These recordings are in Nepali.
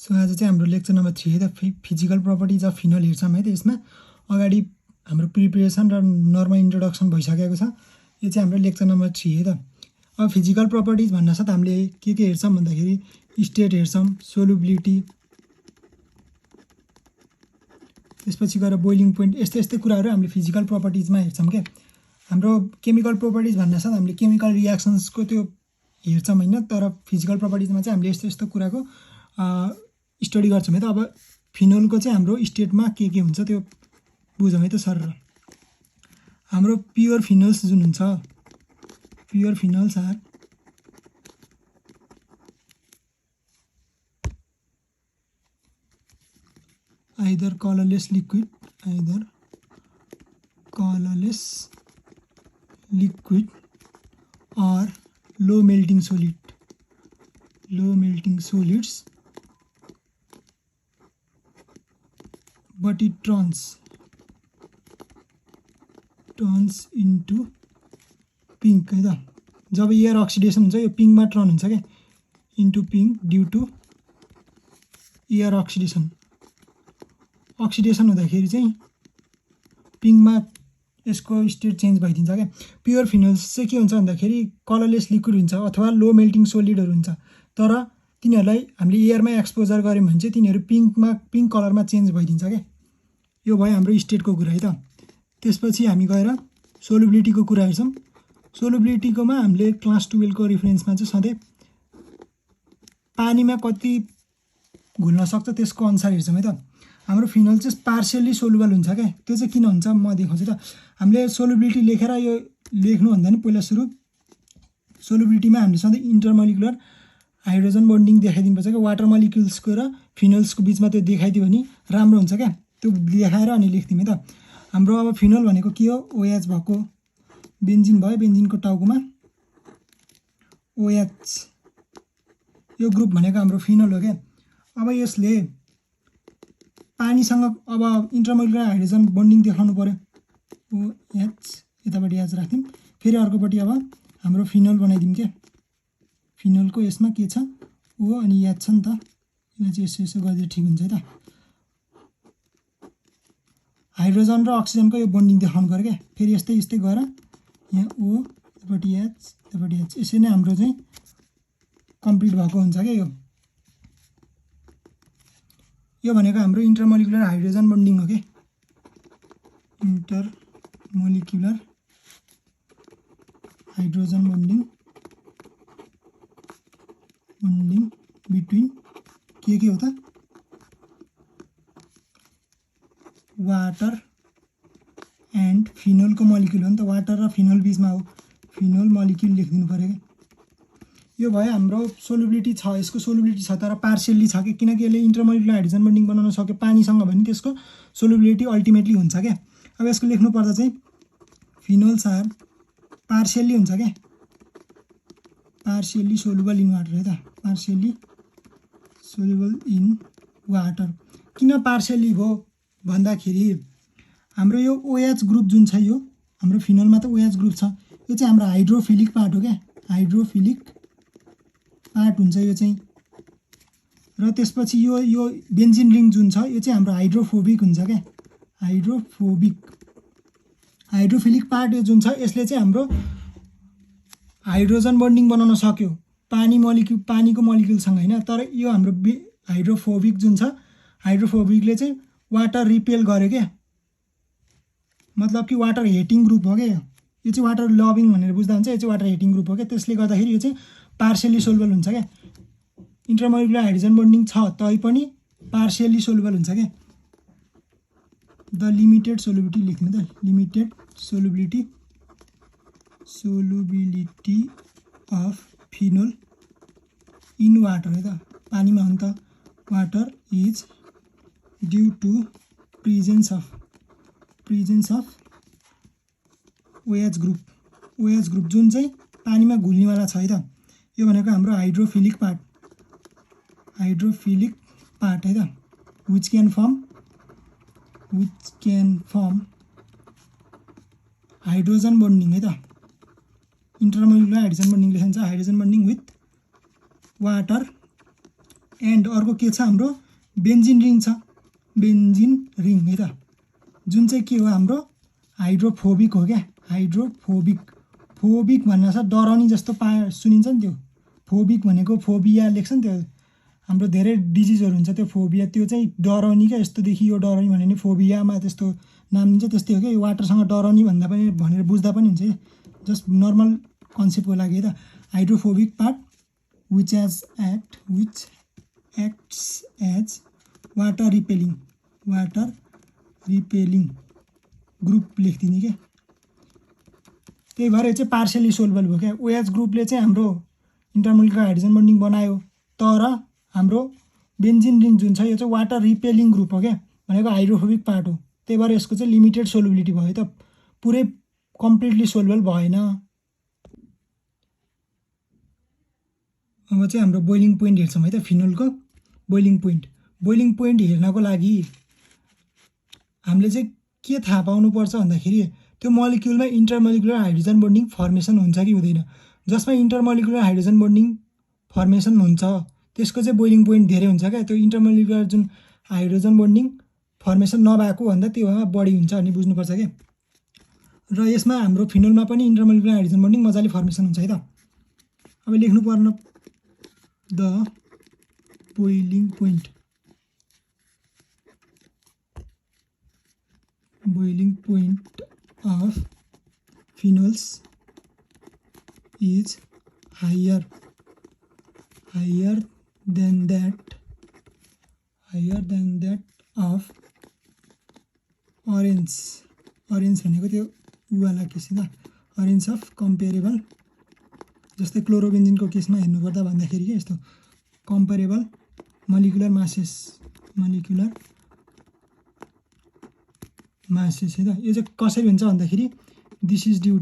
सो आज चाहिँ हाम्रो लेक्चर नम्बर 3 है त फिजिकल प्रपर्टिज अफ फिनोल हेर्छौँ है त। यसमा अगाडि हाम्रो प्रिपरेसन र नर्मल इन्ट्रोडक्सन भइसकेको छ। यो चाहिँ हाम्रो लेक्चर नम्बर 3 है त। अब फिजिकल प्रपर्टिज भन्नासाथ हामीले के हेर्छौँ भन्दाखेरि स्टेट हेर्छौँ, सोलुबिलिटी, त्यसपछि गएर बोइलिङ पोइन्ट, यस्तै कुराहरू हामीले फिजिकल प्रपर्टिजमा हेर्छौँ के। हाम्रो केमिकल प्रपर्टिज भन्नासाथ हामीले केमिकल रियाक्सन्सको त्यो हेर्छौँ हैन, तर फिजिकल प्रपर्टिजमा चाहिँ हामीले यस्तो कुराको स्टडी गर्छौँ है त। अब फिनोलको चाहिँ हाम्रो स्टेटमा के हुन्छ त्यो बुझौँ है त सर। हाम्रो प्योर फिनोल्स जुन हुन्छ, pure phenols are either colorless liquid or low melting solids, but it turns into pink है त। जब एयर अक्सिडेसन हुन्छ यो पिङ्कमा टर्न हुन्छ क्या, into pink due to air oxidation हुँदाखेरि चाहिँ पिङ्कमा यसको स्टेट चेन्ज भइदिन्छ क्या। प्योर फिनोल्स चाहिँ के हुन्छ भन्दाखेरि कलरलेस लिक्विड हुन्छ अथवा लो मेल्टिङ सोलिडहरू हुन्छ, तर तिनीहरूलाई हामीले एयरमा एक्सपोजर गऱ्यौँ भने चाहिँ तिनीहरू पिङ्क कलरमा चेन्ज भइदिन्छ क्या। यो भयो हाम्रो स्टेटको कुरा है त। त्यसपछि हामी गएर सोलुबिलिटीको कुरा हेर्छौँ। सोलुबिलिटीकोमा हामीले क्लास 12 को रिफरेन्समा चाहिँ सधैँ पानीमा कति घुल्न सक्छ त्यसको अनुसार हेर्छौँ है त। हाम्रो फिनोल चाहिँ पार्सियल्ली सोलुबल हुन्छ क्या। त्यो चाहिँ किन हुन्छ म देखाउँछु त। हामीले सोलुबिलिटी लेखेर यो लेख्नुभन्दा नि पहिला सुरु सोलुबिलिटीमा हामीले सधैँ इन्टरमोलिकुलर हाइड्रोजन बन्डिङ देखाइदिनुपर्छ क्या। वाटर मोलिक्युल्सको र फिनोल्सको बिचमा त्यो देखाइदियो भने राम्रो हुन्छ क्या। त्यो देखाएर अनि लेख्दिउँ है त। हाम्रो अब फिनोल भनेको के हो, OH भएको बेन्जिन भयो, बेन्जिनको टाउकोमा OH, यो ग्रुप भनेको हाम्रो फिनोल हो क्या। अब यसले पानीसँग अब इन्टरमोलिकुलर हाइड्रोजन बन्डिङ देखाउनु पर्यो, OH यतापट्टि H राख्यौँ, फेरि अर्कोपट्टि अब हाम्रो फिनोल बनाइदिउँ क्या। फिनोलको यसमा के छ, O अनि H छ नि त। यो चाहिँ यसो गरिदिए ठिक हुन्छ है त। हाइड्रोजन र अक्सिजनको यो बन्डिङ देखाउनु पर्यो क्या। फेरि यस्तै गएर यहाँ O यतापट्टि H यतापट्टि H, यसरी नै हाम्रो चाहिँ कम्प्लिट भएको हुन्छ क्या। यो भनेको हाम्रो इन्टरमोलिकुलर हाइड्रोजन बन्डिङ हो के। इन्टरमोलिकुलर हाइड्रोजन बन्डिङ बिट्विन के हो त, वाटर एन्ड फिनोलको मोलिक्युल हो नि त। वाटर र फिनोल बिचमा हो, फिनोल मोलिक्युल लेखिदिनु पर्यो क्या। यो भयो हाम्रो सोलुबिलिटी छ। यसको सोलुबिलिटी छ तर पार्सियल्ली छ कि, किनकि यसले इन्टरमोलिकुलर हाइड्रोजन बन्डिङ बनाउन सक्यो पानीसँग भने त्यसको सोलुबिलिटी अल्टिमेटली हुन्छ क्या। अब यसको लेख्नु पर्दा चाहिँ फिनोल्स आर पार्सियल्ली हुन्छ क्या, पार्सियल्ली सोलुबल इन वाटर है त। पार्सियल्ली सोलुबल इन वाटर किन पार्सियल्ली हो भन्दाखेरि हाम्रो यो OH ग्रुप जुन छ, यो हाम्रो फिनोलमा त OH ग्रुप छ, यो चाहिँ हाम्रो हाइड्रोफिलिक पार्ट हो क्या। हाइड्रोफिलिक पार्ट हुन्छ यो चाहिँ। र त्यसपछि यो बेन्जिन रिङ जुन छ यो चाहिँ हाम्रो हाइड्रोफोबिक हुन्छ क्या। हाइड्रोफिलिक पार्ट यो जुन छ यसले चाहिँ हाम्रो हाइड्रोजन बन्डिङ बनाउन सक्यो पानीको मोलिक्युलसँग हैन, तर यो हाम्रो हाइड्रोफोबिक जुन छ, हाइड्रोफोबिकले चाहिँ वाटर रिपेल गर्यो क्या। मतलब कि वाटर हेटिङ ग्रुप हो क्या। यो चाहिँ वाटर लभिङ भनेर बुझ्दा हुन्छ, यो चाहिँ वाटर हेटिङ ग्रुप हो क्या। त्यसले गर्दाखेरि यो चाहिँ पार्सियल्ली सोलुबल हुन्छ क्या। इन्टरमोलिकुलर हाइड्रोजन बन्डिङ छ तैपनि पार्सियल्ली सोलुबल हुन्छ क्या। द लिमिटेड सोलुबिलिटी लेख्नु त, limited solubility of phenol in water है त। पानीमा हो नि त। Water is due to presence of OH group जुन चाहिँ पानीमा घुल्नेवाला छ है त। यो भनेको हाम्रो हाइड्रोफिलिक पार्ट है त, which can form hydrogen bonding है त। इन्टरमोलिकुलर हाइड्रोजन बन्डिङ लेखिन्छ, hydrogen bonding with water and अर्को के छ हाम्रो बेन्जिन रिङ छ, बेन्जिन रिङ है त, जुन चाहिँ के हो हाम्रो हाइड्रोफोबिक हो क्या, हाइड्रोफोबिक। फोबिक भन्ना छ डराउने जस्तो सुनिन्छ नि, त्यो फोबिक भनेको फोबिया लेख्छ नि, त्यो हाम्रो धेरै डिजिजहरू हुन्छ त्यो फोबिया, त्यो चाहिँ डराउने क्या, यस्तोदेखि यो डराउने भन्यो भने फोबियामा त्यस्तो नाम दिन्छ, त्यस्तै हो क्या, यो वाटरसँग डराउने भन्दा पनि भनेर बुझ्दा पनि हुन्छ, जस्ट नर्मल कन्सेप्टको लागि है त। Hydrophobic part which acts as water repelling group लेखिदिने क्या, त्यही भएर चाहिँ पार्सियली सोल्भेबल भयो क्या। ओएच ग्रुपले चाहिँ हाम्रो इन्टरमोलिकुलर हाइड्रोजन बन्डिङ बनायो, तर हाम्रो बेन्जिन रिङ जुन छ यो चाहिँ वाटर रिपेलिङ ग्रुप हो क्या, भनेको हाइड्रोफोबिक पार्ट हो, त्यही भएर यसको चाहिँ लिमिटेड सोल्युबिलिटी भयो त, पुरै कम्प्लिटली सोल्भेबल भएन। अब चाहिँ हाम्रो बोइलिङ पोइन्ट हेर्छौँ है त, फिनोलको बोइलिङ पोइन्ट हेर्नको लागि हामीले चाहिँ के थाहा पाउनुपर्छ भन्दाखेरि त्यो मलिक्युलमा इन्टरमोलिकुलर हाइड्रोजन बन्डिङ फर्मेसन हुन्छ कि हुँदैन। जसमा इन्टरमोलिकुलर हाइड्रोजन बन्डिङ फर्मेसन हुन्छ त्यसको चाहिँ बोइलिङ पोइन्ट धेरै हुन्छ क्या, त्यो इन्टरमोलिकुलर जुन हाइड्रोजन बन्डिङ फर्मेसन नभएको भन्दा त्योमा बढी हुन्छ भन्ने बुझ्नुपर्छ क्या। र यसमा हाम्रो फिनोलमा पनि इन्टरमोलिकुलर हाइड्रोजन बन्डिङ मजाले फर्मेसन हुन्छ है त। अब लेख्नु पर्न the boiling point of phenols is higher than that of orange भनेको त्यो उवाला केस है त, अरेन्ज अफ कम्पेरेबल, जस्तै क्लोरोबेन्जिनको केसमा हेर्नुपर्दा भन्दाखेरि के यस्तो कम्पेरेबल मोलिकुलर मासेस है त। यो चाहिँ कसरी हुन्छ भन्दाखेरि this is due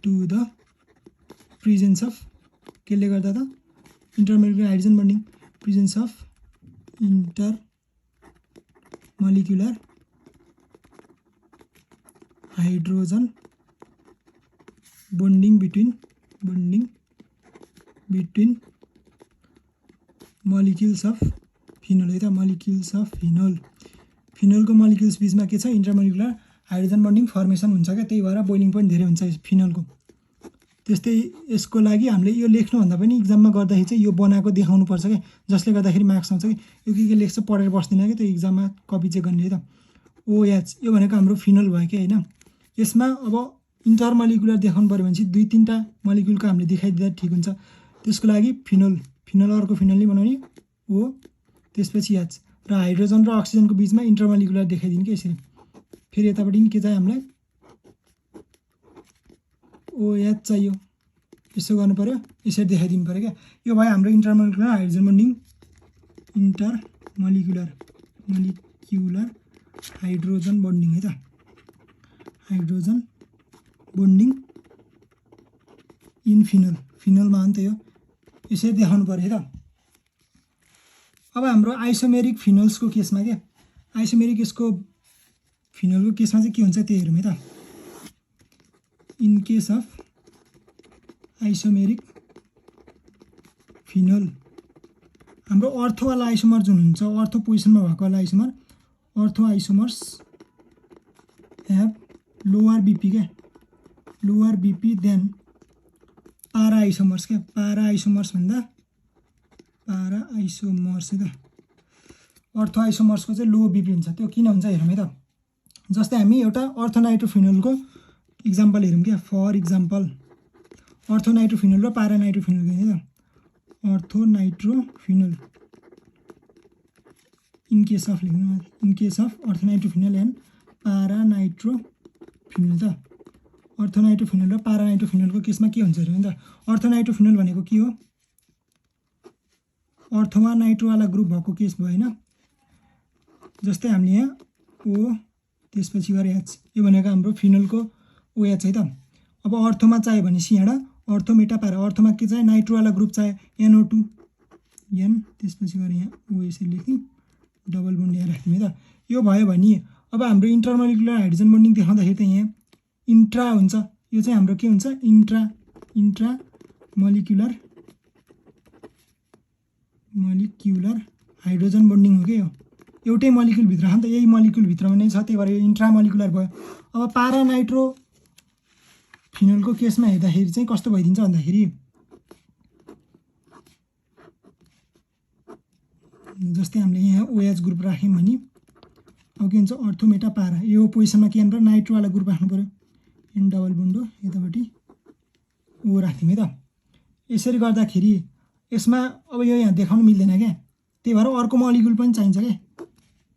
to the presence of, केले गर्दा त intermolecular hydrogen bonding, presence of intermolecular hydrogen bonding between molecules of phenol है त, मोलिक्युल्स अफ फिनोलको मोलिक्युल्स बिचमा के छ इन्टरमोलिकुलर हाइड्रोजन बन्डिङ फर्मेसन हुन्छ क्या, त्यही भएर बोइलिङ पोइन्ट धेरै हुन्छ फिनोलको। त्यस्तै यसको लागि हामीले यो लेख्नुभन्दा पनि इक्जाममा गर्दाखेरि चाहिँ यो बनाएको देखाउनुपर्छ क्या, जसले गर्दाखेरि मार्क्स आउँछ कि यो के लेख्छ पढेर बस्दैन क्या, त्यो इक्जाममा कपी चेक गर्ने है त। ओएच यो भनेको हाम्रो फिनोल भयो क्या होइन, यसमा अब इन्टरमोलिकुलर देखाउनु पऱ्यो भने चाहिँ 2-3टा मोलिक्युलको हामीले देखाइदिँदा ठिक हुन्छ। त्यसको लागि फिनोल अर्को फिनोल नै बनाउने ओ, त्यसपछि एच, र हाइड्रोजन र अक्सिजनको बिचमा इन्टरमोलिकुलर देखाइदिने क्या यसरी। फेरि यतापट्टि के चाहियो हामीलाई ओएच चाहियो, यसो गर्नु पऱ्यो, यसरी देखाइदिनु पऱ्यो क्या। यो भयो हाम्रो intermolecular hydrogen bonding, intermolecular hydrogen bonding है त, हाइड्रोजन बन्डिङ इन फिनोलमा अन्त यो यसरी देखाउनु पऱ्यो है त। अब हाम्रो आइसोमेरिक फिनोल्सको केसमा के आइसोमेरिक यसको फिनोलको केसमा चाहिँ के हुन्छ त्यो हेरौँ है त। In case of isomeric phenol हाम्रो अर्थोवाला आइसोमर जुन हुन्छ, अर्थो पोजिसनमा भएको वाला isomer, ortho isomers have lower BP than para isomers क्या, पारा आइसोमर्स है त। अर्थो आइसोमर्सको चाहिँ लो बिपी हुन्छ, त्यो किन हुन्छ हेरौँ है त। जस्तै हामी एउटा अर्थोनाइट्रोफिनोलको इक्जाम्पल हेरौँ क्या, फर इक्जाम्पल अर्थोनाइट्रोफिनोल र पारानाइट्रोफिनोल है त। अर्थोनाइट्रोफिनोल इन केस अफ अर्थोनाइट्रोफिनोल एन्ड पारानाइट्रोफिनोल त। अर्थोनाइट्रोफिनोल र पारानाइट्रोफिनोलको केसमा के हुन्छ हेरौँ नि त। अर्थोनाइट्रोफिनोल भनेको के हो, अर्थोमा नाइट्रोवाला ग्रुप भएको केस भयो होइन, जस्तै हामीले यहाँ ओ त्यसपछि गएर एच, यो भनेको हाम्रो फिनोलको ओएच है त। अब अर्थोमा चाहियो भने यहाँ अर्थो मेटा पारा, अर्थोमा के चाहियो नाइट्रोवाला ग्रुप चाहियो NO2 एन, त्यसपछि गएर यहाँ ओ यसरी लेख्यौँ, डबल बोन्ड यहाँ राख्यौँ है त। यो भयो भने अब हाम्रो इन्टरमोलिकुलर हाइड्रोजन बन्डिङ देखाउँदाखेरि त यहाँ इन्ट्रा हुन्छ, यो चाहिँ हाम्रो के हुन्छ intra molecular molecular hydrogen bonding हो के यो एउटै मोलिक्युल भित्र हो नि त यही मोलिक्युल भित्रमा नै छ त्यही भएर यो इन्ट्रामोलिकुलर भयो अब पारा नाइट्रो फिनोलको केसमा हेर्दाखेरि चाहिँ कस्तो भइदिन्छ भन्दाखेरि जस्तै हामीले यहाँ OH ग्रुप राख्यौं भने अब के हुन्छ अर्थोमेटा पारा यो पोजिसनमा के गर्नु पर्यो नाइट्रो वाला ग्रुप राख्नु पर्यो N डबल बन्ड यतापट्टि O राख्दियौं है त यसरी गर्दाखेरि यसमा अब यो यहाँ देखाउन मिल्दैन क्या त्यही भएर अर्को मोलिक्युल पनि चाहिन्छ के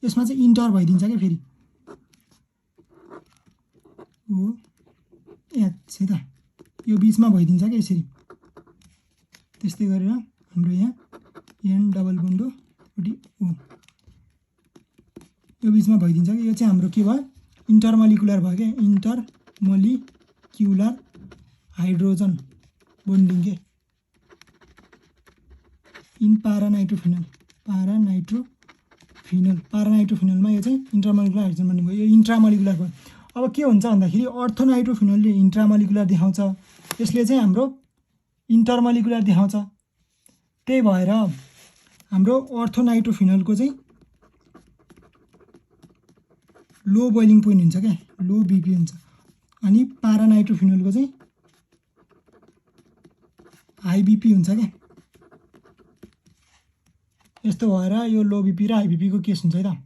यसमा चाहिँ इन्टर भइदिन्छ के फेरि OH है त यो बीचमा भइदिन्छ के यसरी त्यस्तै गरेर हाम्रो यहाँ N डबल बन्ड O यो बीचमा भइदिन्छ कि यो चाहिँ हाम्रो के भयो इन्टरमोलिकुलर भयो के इन्टरमोलिक्युलर हाइड्रोजन बन्डिङ के इन पारानाइट्रोफिनलमा यो चाहिँ इन्टरमोलिकुलर हाइड्रोजन बन्डिङ भयो यो इन्ट्रामोलिकुलर भयो अब के हुन्छ भन्दाखेरि अर्थोनाइट्रोफिनलले इन्ट्रामोलिकुलर देखाउँछ यसले चाहिँ हाम्रो इन्टरमोलिकुलर देखाउँछ त्यही भएर हाम्रो अर्थोनाइट्रोफिनलको चाहिँ लो बोइलिङ पोइन्ट हुन्छ क्या लो BP हुन्छ अनि पारानाइट्रोफिनलको चाहिँ हाई BP हुन्छ क्या यस्तो भएर यो लो BP र हाई BP को केस हुन्छ है त